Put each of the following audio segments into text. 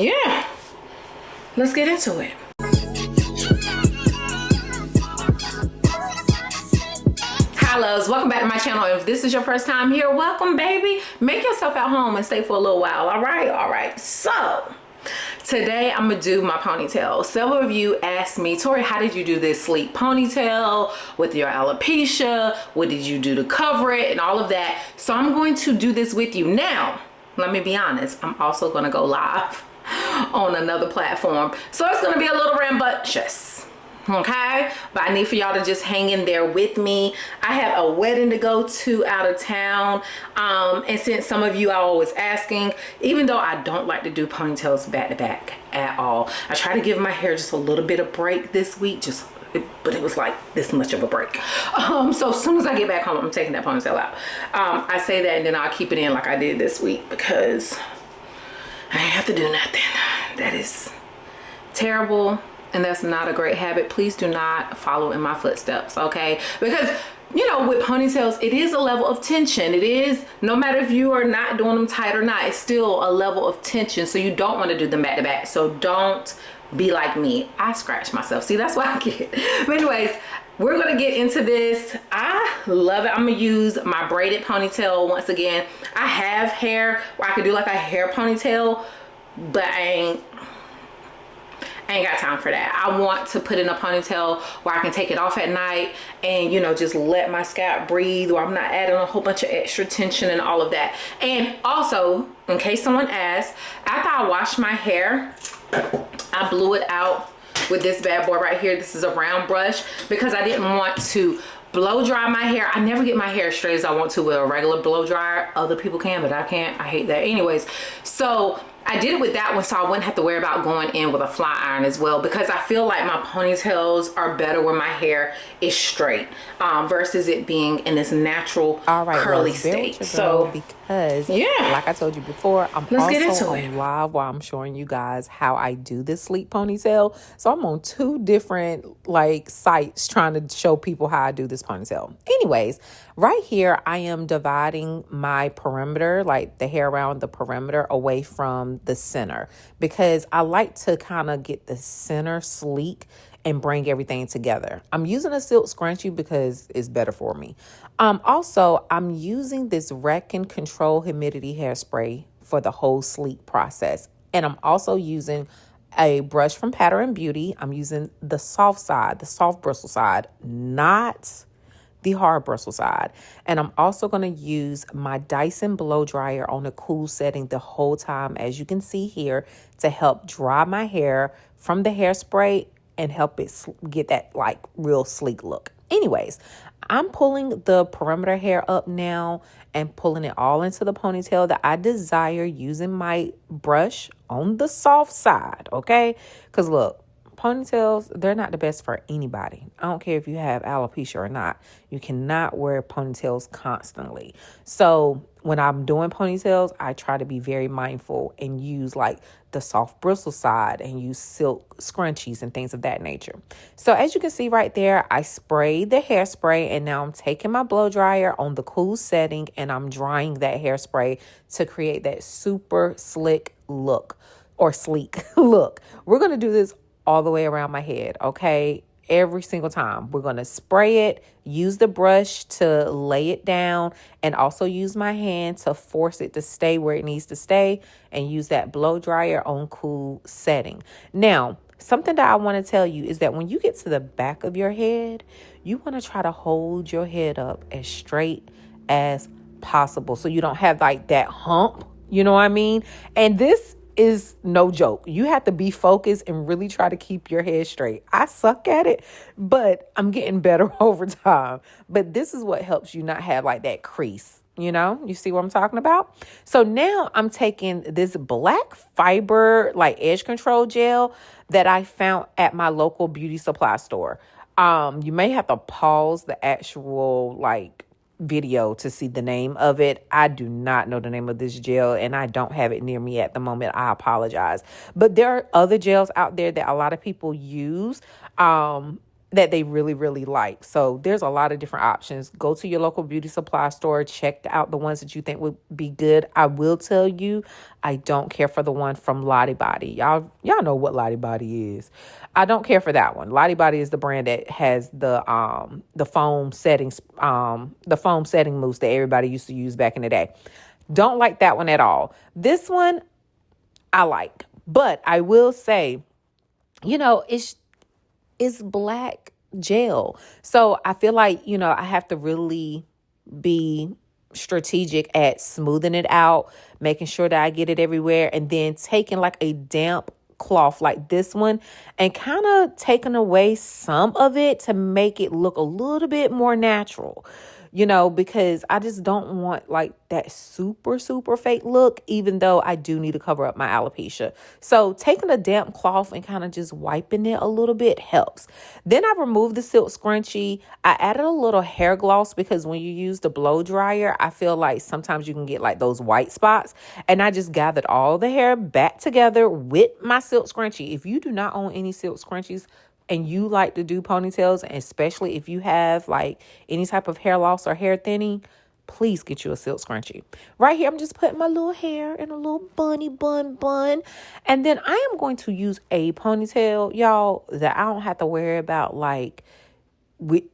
Yeah, let's get into it. Hi loves, welcome back to my channel. If this is your first time here, welcome baby. Make yourself at home and stay for a little while. All right. So today I'm gonna do my ponytail. Several of you asked me, Tori, how did you do this sleek ponytail with your alopecia? What did you do to cover it and all of that? So I'm going to do this with you. Now, let me be honest, I'm also gonna go live on another platform. So it's gonna be a little rambunctious, okay? But I need for y'all to just hang in there with me. I have a wedding to go to out of town. And since some of you are always asking, even though I don't like to do ponytails back to back at all, I try to give my hair just a little bit of break this week, but it was like this much of a break. So as soon as I get back home, I'm taking that ponytail out. I say that and then I'll keep it in like I did this week because I ain't have to do nothing. That is terrible. And that's not a great habit. Please do not follow in my footsteps, okay? Because, you know, with ponytails, it is a level of tension. It is, no matter if you are not doing them tight or not, it's still a level of tension. So you don't want to do them back to back. So don't be like me. I scratch myself. See, that's what I get. But anyways, we're going to get into this. I love it. I'm going to use my braided ponytail once again. I have hair where I could do like a hair ponytail, but I ain't got time for that. I want to put in a ponytail where I can take it off at night and, you know, just let my scalp breathe, where I'm not adding a whole bunch of extra tension and all of that. And also, in case someone asks, after I wash my hair, I blew it out with this bad boy right here. This is a round brush because I didn't want to blow dry my hair. I never get my hair straight as I want to with a regular blow dryer. Other people can, but I can't. I hate that. Anyways, so I did it with that one so I wouldn't have to worry about going in with a flat iron as well, because I feel like my ponytails are better when my hair is straight versus it being in this natural curly state. So because like I told you before, I'm also on live while I'm showing you guys how I do this sleek ponytail. So I'm on two different like sites trying to show people how I do this ponytail. Anyways, right here I am dividing my perimeter, like the hair around the perimeter, away from the center, because I like to kind of get the center sleek and bring everything together. I'm using a silk scrunchie because it's better for me. Also, I'm using this Wreck and Control humidity hairspray for the whole sleek process. And I'm also using a brush from Pattern Beauty. I'm using the soft side, the soft bristle side, not the hard bristle side. And I'm also going to use my Dyson blow dryer on a cool setting the whole time, as you can see here, to help dry my hair from the hairspray and help it get that like real sleek look. Anyways, I'm pulling the perimeter hair up now and pulling it all into the ponytail that I desire using my brush on the soft side, okay? Because look, ponytails, they're not the best for anybody. I don't care if you have alopecia or not. You cannot wear ponytails constantly. So when I'm doing ponytails, I try to be very mindful and use like the soft bristle side and use silk scrunchies and things of that nature. So as you can see right there, I sprayed the hairspray and now I'm taking my blow dryer on the cool setting and I'm drying that hairspray to create that super slick look or sleek look. We're going to do this all the way around my head, okay? Every single time. We're going to spray it, use the brush to lay it down, and also use my hand to force it to stay where it needs to stay, and use that blow dryer on cool setting. Now, something that I want to tell you is that when you get to the back of your head, you want to try to hold your head up as straight as possible so you don't have like that hump, you know what I mean? And this is no joke. You have to be focused and really try to keep your head straight. I suck at it, but I'm getting better over time. But this is what helps you not have like that crease. You know, you see what I'm talking about? So now I'm taking this black fiber like edge control gel that I found at my local beauty supply store. You may have to pause the actual like video to see the name of it. I do not know the name of this gel and I don't have it near me at the moment. I apologize. But there are other gels out there that a lot of people use. that they really, really like. So there's a lot of different options. Go to your local beauty supply store, check out the ones that you think would be good. I will tell you, I don't care for the one from Lottie Body. Y'all know what Lottie Body is. I don't care for that one. Lottie Body is the brand that has the foam settings, the foam setting mousse that everybody used to use back in the day. Don't like that one at all. This one I like, but I will say, it's black gel. So I feel like, I have to really be strategic at smoothing it out, making sure that I get it everywhere, and then taking like a damp cloth like this one and kind of taking away some of it to make it look a little bit more natural. Because I just don't want like that super, super fake look, even though I do need to cover up my alopecia. So taking a damp cloth and kind of just wiping it a little bit helps. Then I removed the silk scrunchie. I added a little hair gloss because when you use the blow dryer, I feel like sometimes you can get like those white spots. And I just gathered all the hair back together with my silk scrunchie. If you do not own any silk scrunchies, and you like to do ponytails, and especially if you have like any type of hair loss or hair thinning, please get you a silk scrunchie. Right here, I'm just putting my little hair in a little bunny bun. And then I am going to use a ponytail, y'all, that I don't have to worry about like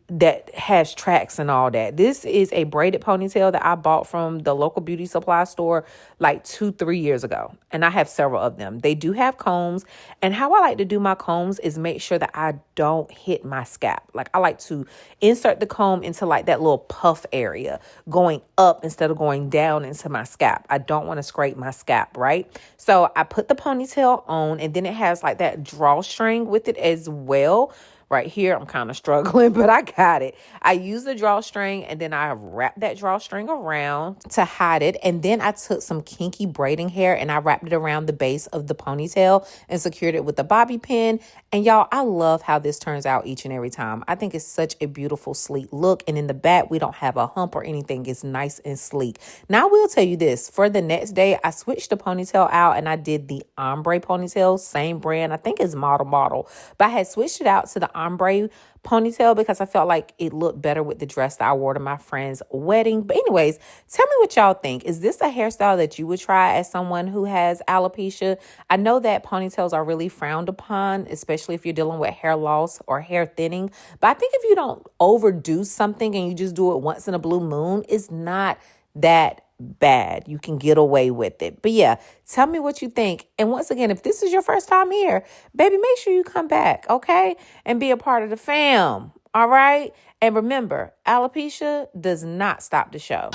that has tracks and all that. This is a braided ponytail that I bought from the local beauty supply store like 2-3 years ago. And I have several of them. They do have combs. And how I like to do my combs is make sure that I don't hit my scalp. Like I like to insert the comb into like that little puff area, going up instead of going down into my scalp. I don't want to scrape my scalp, right? So I put the ponytail on, and then it has like that drawstring with it as well. Right here, I'm kind of struggling, but I got it. I use the drawstring, and then I wrap that drawstring around to hide it. And then I took some kinky braiding hair and I wrapped it around the base of the ponytail and secured it with a bobby pin. And y'all, I love how this turns out each and every time. I think it's such a beautiful, sleek look. And in the back, we don't have a hump or anything. It's nice and sleek. Now, I will tell you this. For the next day, I switched the ponytail out and I did the ombre ponytail, same brand. I think it's Model. But I had switched it out to the ombre ponytail because I felt like it looked better with the dress that I wore to my friend's wedding. But anyways, tell me what y'all think. Is this a hairstyle that you would try as someone who has alopecia? I know that ponytails are really frowned upon, especially if you're dealing with hair loss or hair thinning. But I think if you don't overdo something and you just do it once in a blue moon, it's not that bad. You can get away with it. But yeah, tell me what you think. And once again, if this is your first time here, baby, make sure you come back, okay? And be a part of the fam, all right? And remember, alopecia does not stop the show.